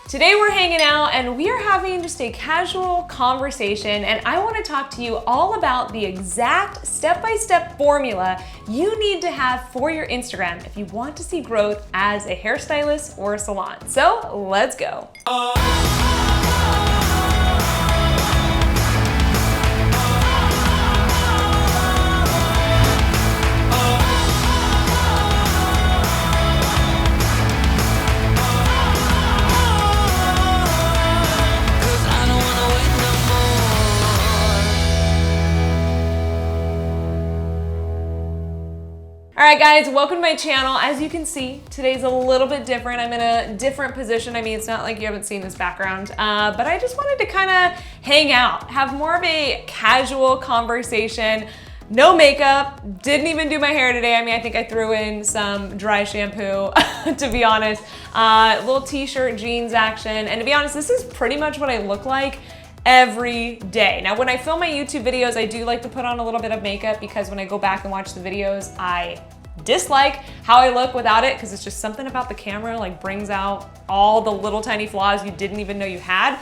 Today we're hanging out and we are having just a casual conversation, and I want to talk to you all about the exact step-by-step formula you need to have for your Instagram if you want to see growth as a hairstylist or a salon. So let's go. Alright guys, welcome to my channel. As you can see, today's a little bit different. I'm in a different position. I mean, it's not like you haven't seen this background, but I just wanted to kind of hang out, have more of a casual conversation. No makeup, didn't even do my hair today. I mean, I think I threw in some dry shampoo, to be honest. Little t-shirt, jeans action, and to be honest, this is pretty much what I look like every day. Now, when I film my YouTube videos, I do like to put on a little bit of makeup because when I go back and watch the videos, I dislike how I look without it because it's just something about the camera like brings out all the little tiny flaws you didn't even know you had.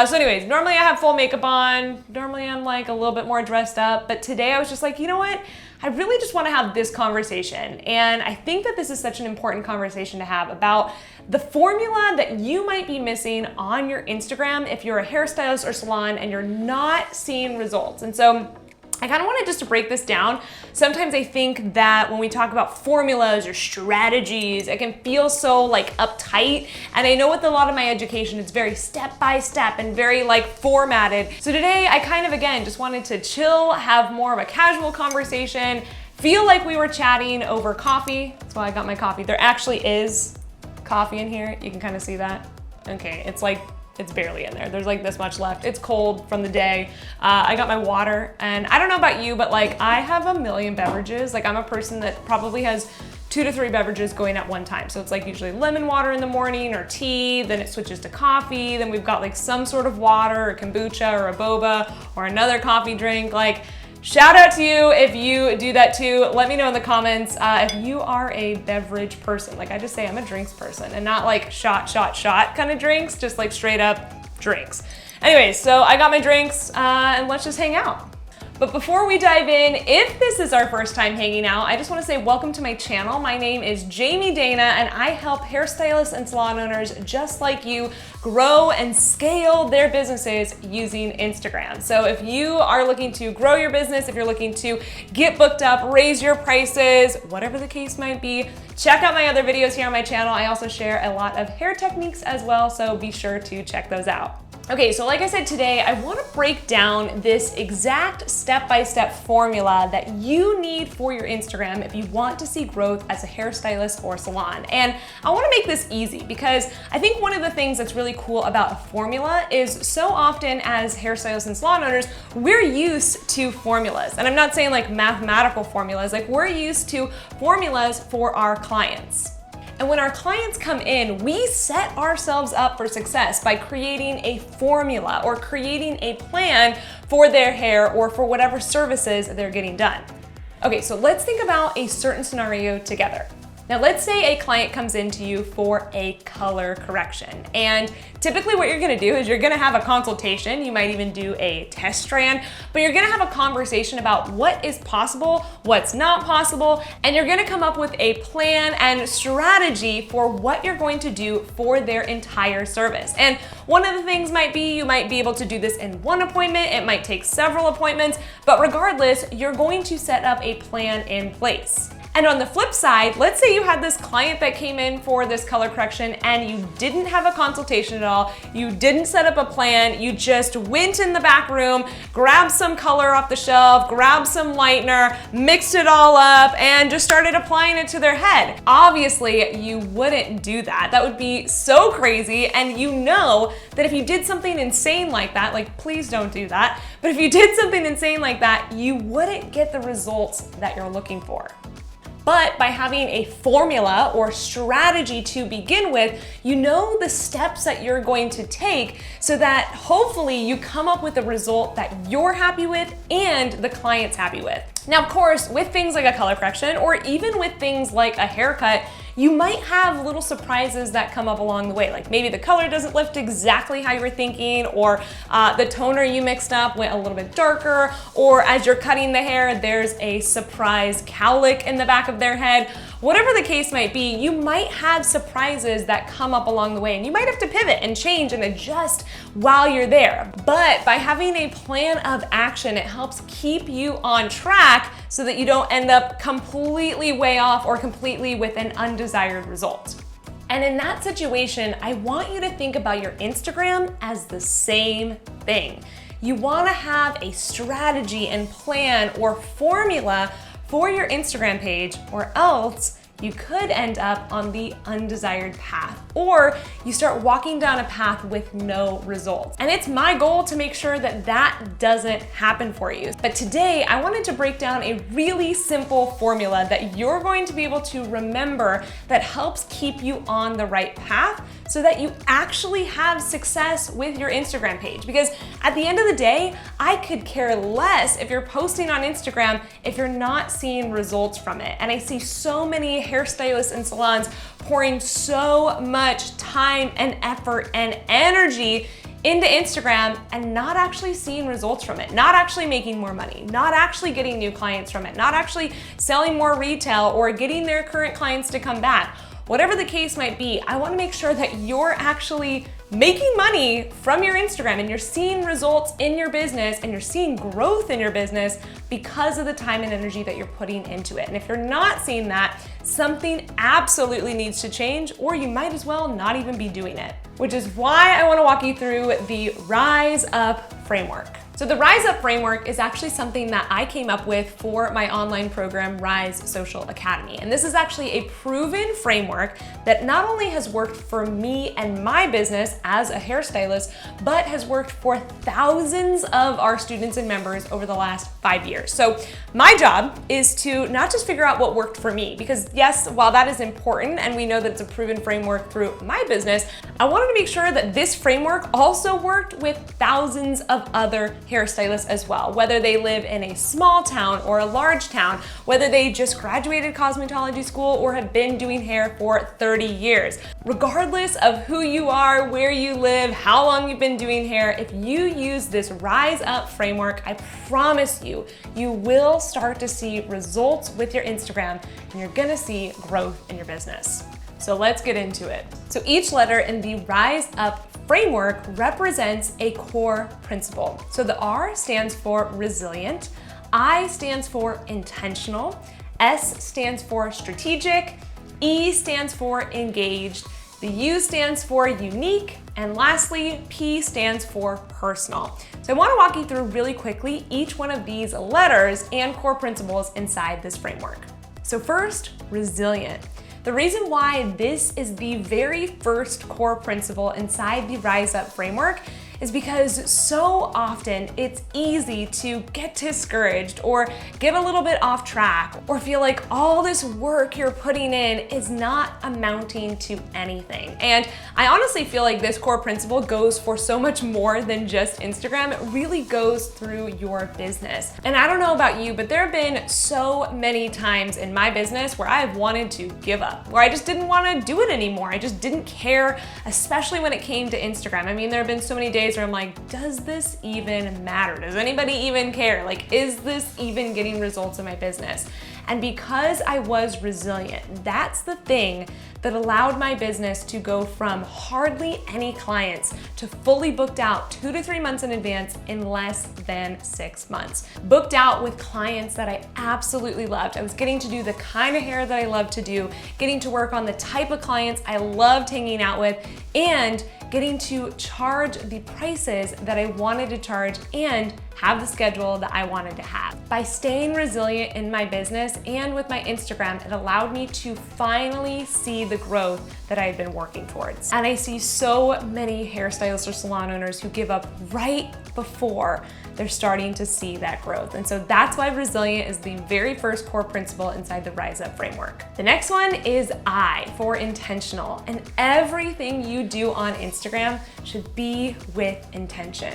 So anyways, normally I have full makeup on. Normally I'm like a little bit more dressed up, but today I was just like, you know what? I really just want to have this conversation. And I think that this is such an important conversation to have about the formula that you might be missing on your Instagram if you're a hairstylist or salon and you're not seeing results. And so I kind of wanted just to break this down. Sometimes I think that when we talk about formulas or strategies, it can feel so like uptight. And I know with a lot of my education, it's very step by step and very like formatted. So today I kind of, again, just wanted to chill, have more of a casual conversation, feel like we were chatting over coffee. That's why I got my coffee. There actually is coffee in here. You can kind of see that. Okay, it's barely in there. There's like this much left. It's cold from the day. I got my water, and I don't know about you, but like I have a million beverages. Like I'm a person that probably has 2 to 3 beverages going at one time. So it's like usually lemon water in the morning or tea, then it switches to coffee. Then we've got like some sort of water or kombucha or a boba or another coffee drink. Like shout out to you if you do that too. Let me know in the comments if you are a beverage person. Like I just say I'm a drinks person and not like shot kind of drinks, just like straight up drinks. Anyways, so I got my drinks and let's just hang out. But before we dive in, if this is our first time hanging out, I just want to say welcome to my channel. My name is Jamie Dana and I help hairstylists and salon owners just like you grow and scale their businesses using Instagram. So if you are looking to grow your business, if you're looking to get booked up, raise your prices, whatever the case might be, check out my other videos here on my channel. I also share a lot of hair techniques as well, so be sure to check those out. Okay, so like I said today, I want to break down this exact step-by-step formula that you need for your Instagram if you want to see growth as a hairstylist or salon. And I want to make this easy because I think one of the things that's really cool about a formula is so often as hairstylists and salon owners, we're used to formulas. And I'm not saying like mathematical formulas, like we're used to formulas for our clients. And when our clients come in, we set ourselves up for success by creating a formula or creating a plan for their hair or for whatever services they're getting done. Okay, so let's think about a certain scenario together. Now let's say a client comes into you for a color correction. And typically what you're gonna do is you're gonna have a consultation, you might even do a test strand, but you're gonna have a conversation about what is possible, what's not possible, and you're gonna come up with a plan and strategy for what you're going to do for their entire service. And one of the things might be you might be able to do this in one appointment, it might take several appointments, but regardless, you're going to set up a plan in place. And on the flip side, let's say you had this client that came in for this color correction and you didn't have a consultation at all, you didn't set up a plan, you just went in the back room, grabbed some color off the shelf, grabbed some lightener, mixed it all up, and just started applying it to their head. Obviously, you wouldn't do that. That would be so crazy, and you know that if you did something insane like that, like please don't do that, but if you did something insane like that, you wouldn't get the results that you're looking for. But by having a formula or strategy to begin with, you know the steps that you're going to take so that hopefully you come up with a result that you're happy with and the client's happy with. Now, of course, with things like a color correction or even with things like a haircut, you might have little surprises that come up along the way. Like maybe the color doesn't lift exactly how you were thinking, or the toner you mixed up went a little bit darker, or as you're cutting the hair, there's a surprise cowlick in the back of their head. Whatever the case might be, you might have surprises that come up along the way, and you might have to pivot and change and adjust while you're there. But by having a plan of action, it helps keep you on track so that you don't end up completely way off or completely with an undesired result. And in that situation, I want you to think about your Instagram as the same thing. You wanna have a strategy and plan or formula for your Instagram page, or else you could end up on the undesired path, or you start walking down a path with no results. And it's my goal to make sure that that doesn't happen for you. But today I wanted to break down a really simple formula that you're going to be able to remember that helps keep you on the right path so that you actually have success with your Instagram page. Because at the end of the day, I could care less if you're posting on Instagram if you're not seeing results from it. And I see so many hairstylists and salons pouring so much time and effort and energy into Instagram and not actually seeing results from it, not actually making more money, not actually getting new clients from it, not actually selling more retail or getting their current clients to come back. Whatever the case might be, I wanna make sure that you're actually making money from your Instagram and you're seeing results in your business and you're seeing growth in your business because of the time and energy that you're putting into it. And if you're not seeing that, something absolutely needs to change, or you might as well not even be doing it. Which is why I wanna walk you through the Rise Up framework. So the Rise Up framework is actually something that I came up with for my online program, Rise Social Academy. And this is actually a proven framework that not only has worked for me and my business as a hairstylist, but has worked for thousands of our students and members over the last 5 years. So my job is to not just figure out what worked for me, because yes, while that is important and we know that it's a proven framework through my business, I wanted to make sure that this framework also worked with thousands of other hairstylists as well, whether they live in a small town or a large town, whether they just graduated cosmetology school or have been doing hair for 30 years. Regardless of who you are, where you live, how long you've been doing hair, if you use this Rise Up framework, I promise you, you will start to see results with your Instagram and you're gonna see growth in your business. So let's get into it. So each letter in the Rise Up framework represents a core principle. So the R stands for resilient, I stands for intentional, S stands for strategic, E stands for engaged, the U stands for unique, and lastly, P stands for personal. So I want to walk you through really quickly each one of these letters and core principles inside this framework. So first, resilient. The reason why this is the very first core principle inside the Rise Up framework is because so often it's easy to get discouraged or get a little bit off track or feel like all this work you're putting in is not amounting to anything. And I honestly feel like this core principle goes for so much more than just Instagram. It really goes through your business. And I don't know about you, but there have been so many times in my business where I have wanted to give up, where I just didn't want to do it anymore. I just didn't care, especially when it came to Instagram. I mean, there have been so many days where I'm like, does this even matter? Does anybody even care? Like, is this even getting results in my business? And because I was resilient, that's the thing that allowed my business to go from hardly any clients to fully booked out 2 to 3 months in advance in less than 6 months. Booked out with clients that I absolutely loved. I was getting to do the kind of hair that I love to do, getting to work on the type of clients I loved hanging out with, and getting to charge the prices that I wanted to charge and have the schedule that I wanted to have. By staying resilient in my business and with my Instagram, it allowed me to finally see the growth that I had been working towards. And I see so many hairstylists or salon owners who give up right before they're starting to see that growth. And so that's why resilient is the very first core principle inside the Rise Up framework. The next one is I for intentional. And everything you do on Instagram should be with intention.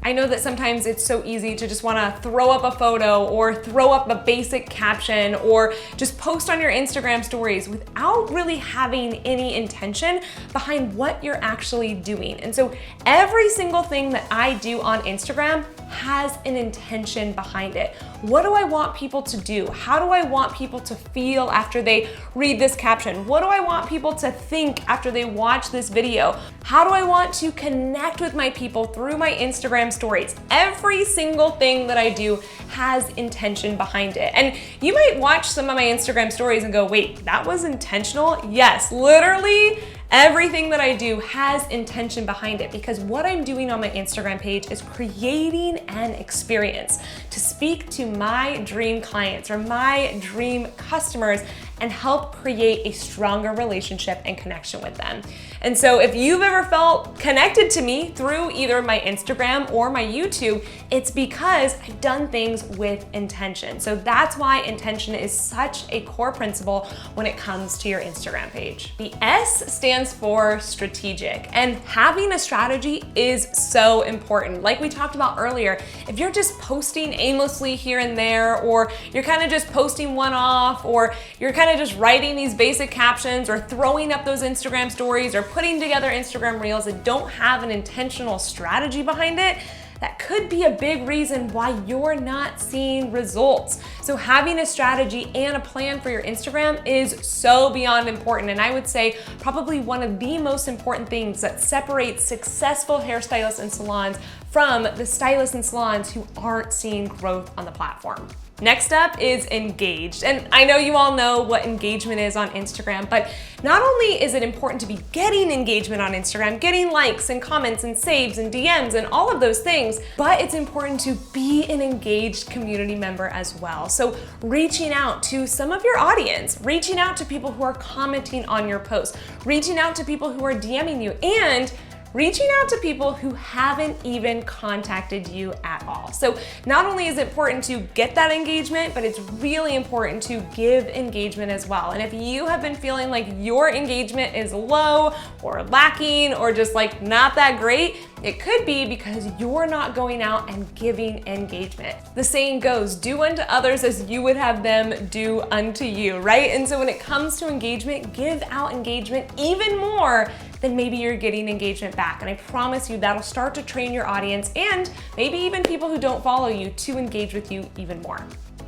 I know that sometimes it's so easy to just wanna throw up a photo or throw up a basic caption or just post on your Instagram stories without really having any intention behind what you're actually doing. And so every single thing that I do on Instagram has an intention behind it. What do I want people to do? How do I want people to feel after they read this caption? What do I want people to think after they watch this video? How do I want to connect with my people through my Instagram stories? Every single thing that I do has intention behind it. And you might watch some of my Instagram stories and go, wait, that was intentional? Yes, literally everything that I do has intention behind it, because what I'm doing on my Instagram page is creating an experience to speak to my dream clients or my dream customers and help create a stronger relationship and connection with them. And so if you've ever felt connected to me through either my Instagram or my YouTube, it's because I've done things with intention. So that's why intention is such a core principle when it comes to your Instagram page. The S stands for strategic, and having a strategy is so important. Like we talked about earlier, if you're just posting aimlessly here and there, or you're kind of just posting one off, or you're kind of just writing these basic captions or throwing up those Instagram stories or putting together Instagram reels that don't have an intentional strategy behind it, that could be a big reason why you're not seeing results. So having a strategy and a plan for your Instagram is so beyond important. And I would say probably one of the most important things that separates successful hairstylists and salons from the stylists and salons who aren't seeing growth on the platform. Next up is engaged. And I know you all know what engagement is on Instagram, but not only is it important to be getting engagement on Instagram, getting likes and comments and saves and DMs and all of those things, but it's important to be an engaged community member as well. So reaching out to some of your audience, reaching out to people who are commenting on your posts, reaching out to people who are DMing you, and reaching out to people who haven't even contacted you at all. So not only is it important to get that engagement, but it's really important to give engagement as well. And if you have been feeling like your engagement is low or lacking or just like not that great, it could be because you're not going out and giving engagement. The saying goes, do unto others as you would have them do unto you, right? And so when it comes to engagement, give out engagement even more than maybe you're getting engagement back. And I promise you that'll start to train your audience and maybe even people who don't follow you to engage with you even more.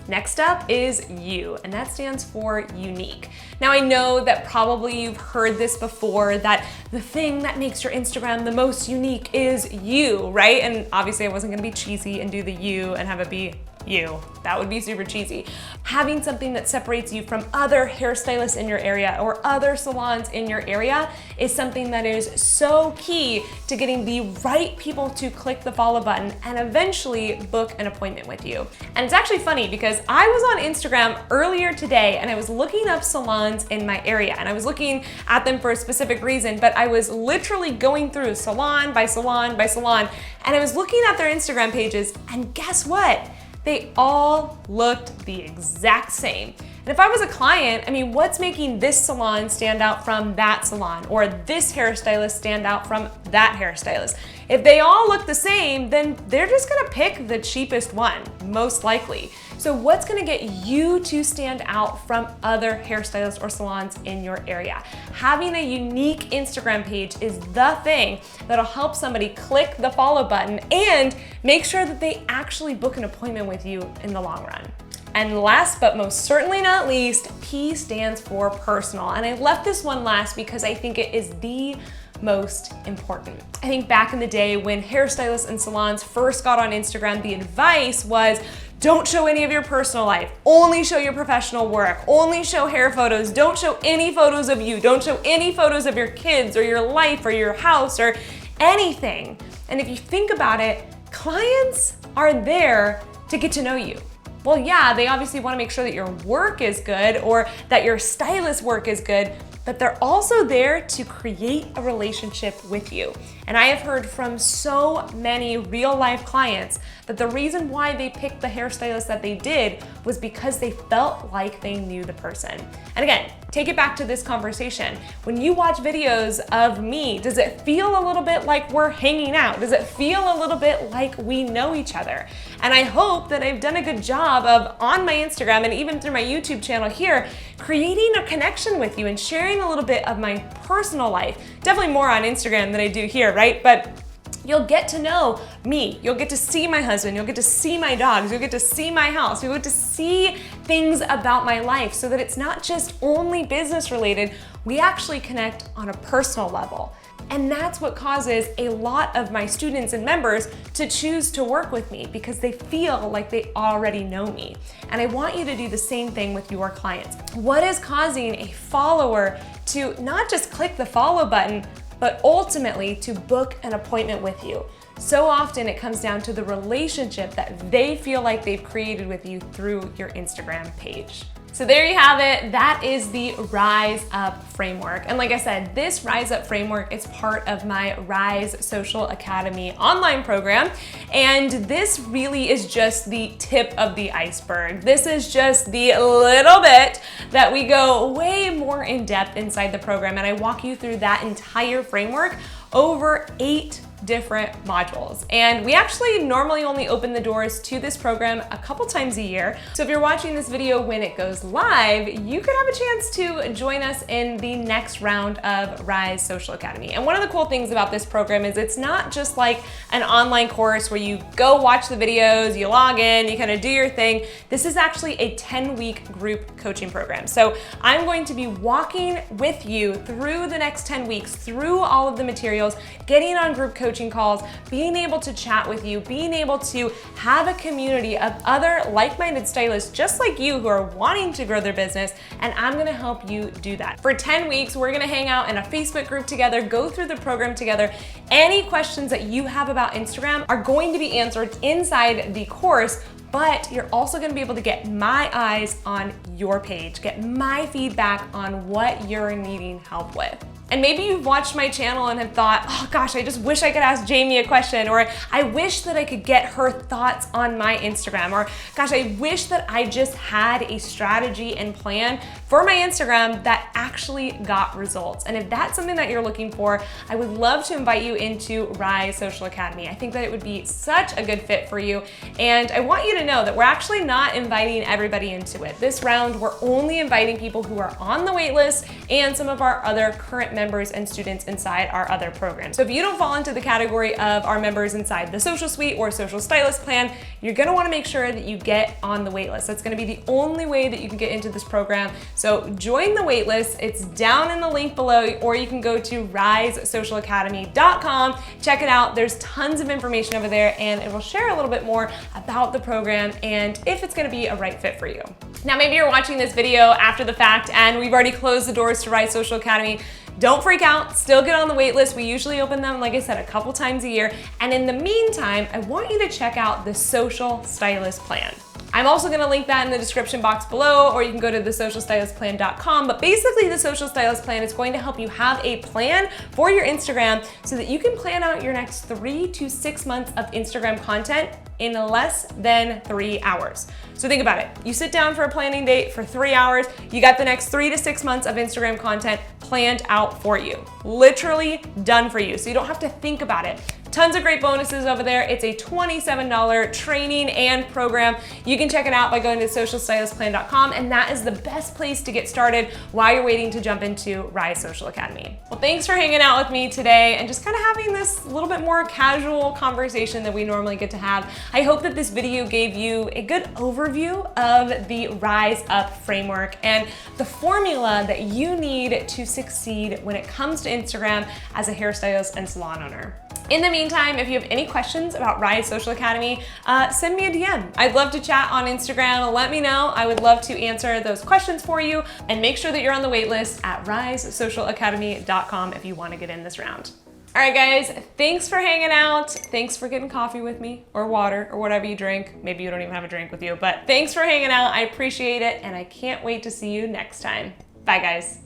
Next up is you, and that stands for unique. Now I know that probably you've heard this before, that the thing that makes your Instagram the most unique is you, right? And obviously I wasn't gonna be cheesy and do the you and have it be you. That would be super cheesy. Having something that separates you from other hairstylists in your area or other salons in your area is something that is so key to getting the right people to click the follow button and eventually book an appointment with you. And it's actually funny because I was on Instagram earlier today and I was looking up salons in my area, and I was looking at them for a specific reason, but I was literally going through salon by salon by salon, and I was looking at their Instagram pages, and guess what? They all looked the exact same. And if I was a client, I mean, what's making this salon stand out from that salon, or this hairstylist stand out from that hairstylist? If they all look the same, then they're just gonna pick the cheapest one, most likely. So what's gonna get you to stand out from other hairstylists or salons in your area? Having a unique Instagram page is the thing that'll help somebody click the follow button and make sure that they actually book an appointment with you in the long run. And last but most certainly not least, P stands for personal. And I left this one last because I think it is the most important. I think back in the day when hairstylists and salons first got on Instagram, the advice was, don't show any of your personal life, only show your professional work, only show hair photos, don't show any photos of you, don't show any photos of your kids or your life or your house or anything. And if you think about it, clients are there to get to know you. Well, yeah, they obviously want to make sure that your work is good or that your stylist work is good, but they're also there to create a relationship with you. And I have heard from so many real life clients that the reason why they picked the hairstylist that they did was because they felt like they knew the person. And again, take it back to this conversation. When you watch videos of me, does it feel a little bit like we're hanging out? Does it feel a little bit like we know each other? And I hope that I've done a good job of, on my Instagram and even through my YouTube channel here, creating a connection with you and sharing a little bit of my personal life. Definitely more on Instagram than I do here, right? But you'll get to know me. You'll get to see my husband. You'll get to see my dogs. You'll get to see my house. You'll get to see things about my life so that it's not just only business related. We actually connect on a personal level. And that's what causes a lot of my students and members to choose to work with me, because they feel like they already know me. And I want you to do the same thing with your clients. What is causing a follower to not just click the follow button, but ultimately to book an appointment with you? So often it comes down to the relationship that they feel like they've created with you through your Instagram page. So there you have it. That is the Rise Up framework. And like I said, this Rise Up framework is part of my Rise Social Academy online program. And this really is just the tip of the iceberg. This is just the little bit that we go way more in depth inside the program. And I walk you through that entire framework over 8 different modules. And we actually normally only open the doors to this program a couple times a year. So if you're watching this video when it goes live, you could have a chance to join us in the next round of Rise Social Academy. And one of the cool things about this program is it's not just like an online course where you go watch the videos, you log in, you kind of do your thing. This is actually a 10-week group coaching program. So I'm going to be walking with you through the next 10 weeks, through all of the materials, getting on group coaching calls, being able to chat with you, being able to have a community of other like-minded stylists just like you who are wanting to grow their business, and I'm gonna help you do that. For 10 weeks, we're gonna hang out in a Facebook group together, go through the program together. Any questions that you have about Instagram are going to be answered inside the course, but you're also gonna be able to get my eyes on your page, get my feedback on what you're needing help with. And maybe you've watched my channel and have thought, oh gosh, I just wish I could ask Jamie a question, or I wish that I could get her thoughts on my Instagram, or gosh, I wish that I just had a strategy and plan for my Instagram that actually got results. And if that's something that you're looking for, I would love to invite you into Rise Social Academy. I think that it would be such a good fit for you. And I want you to know that we're actually not inviting everybody into it. This round, we're only inviting people who are on the wait list and some of our other current members and students inside our other programs. So if you don't fall into the category of our members inside the Social Suite or Social Stylist plan, you're gonna wanna make sure that you get on the wait list. That's gonna be the only way that you can get into this program. So join the wait list. It's down in the link below, or you can go to risesocialacademy.com. Check it out. There's tons of information over there, and it will share a little bit more about the program and if it's gonna be a right fit for you. Now, maybe you're watching this video after the fact and we've already closed the doors to Rise Social Academy. Don't freak out, still get on the wait list. We usually open them, like I said, a couple times a year. And in the meantime, I want you to check out the Social Stylist plan. I'm also gonna link that in the description box below, or you can go to thesocialstylistplan.com. But basically the Social Stylist plan is going to help you have a plan for your Instagram so that you can plan out your next 3 to 6 months of Instagram content in less than 3 hours. So think about it. You sit down for a planning date for 3 hours, you got the next 3 to 6 months of Instagram content planned out for you. Literally done for you, so you don't have to think about it. Tons of great bonuses over there. It's a $27 training and program. You can check it out by going to socialstylistplan.com, and that is the best place to get started while you're waiting to jump into Rise Social Academy. Well, thanks for hanging out with me today and just kind of having this little bit more casual conversation that we normally get to have. I hope that this video gave you a good overview of the Rise Up framework and the formula that you need to succeed when it comes to Instagram as a hairstylist and salon owner. In the meantime, if you have any questions about Rise Social Academy, send me a DM. I'd love to chat on Instagram. Let me know. I would love to answer those questions for you, and make sure that you're on the wait list at risesocialacademy.com if you want to get in this round. All right, guys, thanks for hanging out. Thanks for getting coffee with me, or water, or whatever you drink. Maybe you don't even have a drink with you, but thanks for hanging out. I appreciate it, and I can't wait to see you next time. Bye, guys.